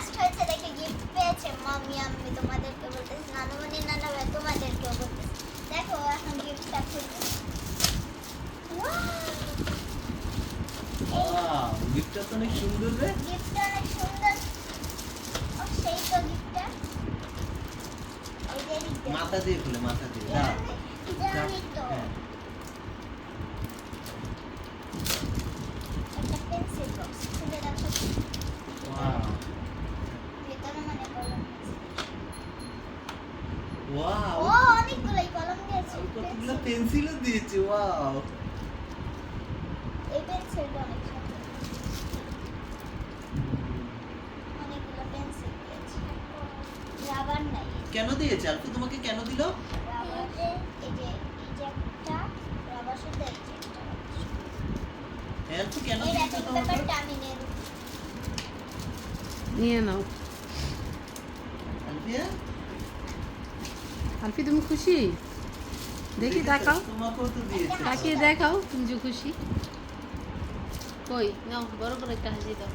First হয়েছে দেখে gift পেয়েছে মাম্মি আমি তোমাদেরকে বলতেছি নানুমণি নানা ভাই তোমাদেরকেও বলতেছি দেখো এখন গিফটটা খুলতে ওয়াও গিফটটা তো অনেক সুন্দর রে গিফটটা অনেক সুন্দর ও সেই তো গিফটটা এই যে দিতে মাথা দিয়ে খুলে মাথা দিয়ে দাও জানি তো হ্যাঁ। একটা পেন্সিল বক্স খুলে দেখো ওয়াও ভেতরে মানে কলম আছে ওয়াও ও অনেকগুলোই কলম দিয়েছে কতগুলো পেন্সিলও দিয়েছে ওয়াও এই পেন্সিলটা অনেক সুন্দর অনেকগুলো পেন্সিল দিয়েছে রাবার নাই কেন দিয়েছে আলফি তোমাকে কেন দিল রাবার এই যে একটা রাবার শুধু এই যে একটা আলফি কেন এই দিয়েছে র্যাপিং তোমাকে পেপারটা আমি নিয়ে নেব নিয়ে নাও। আলফিয়া আলফি তুমি খুশি? দেখি দেখাও, তোমাকেও তো দিয়েছে তাকিয়ে দেখাও তুমি যে খুশি। কই নাও বড় করে একটা হাসি দাও।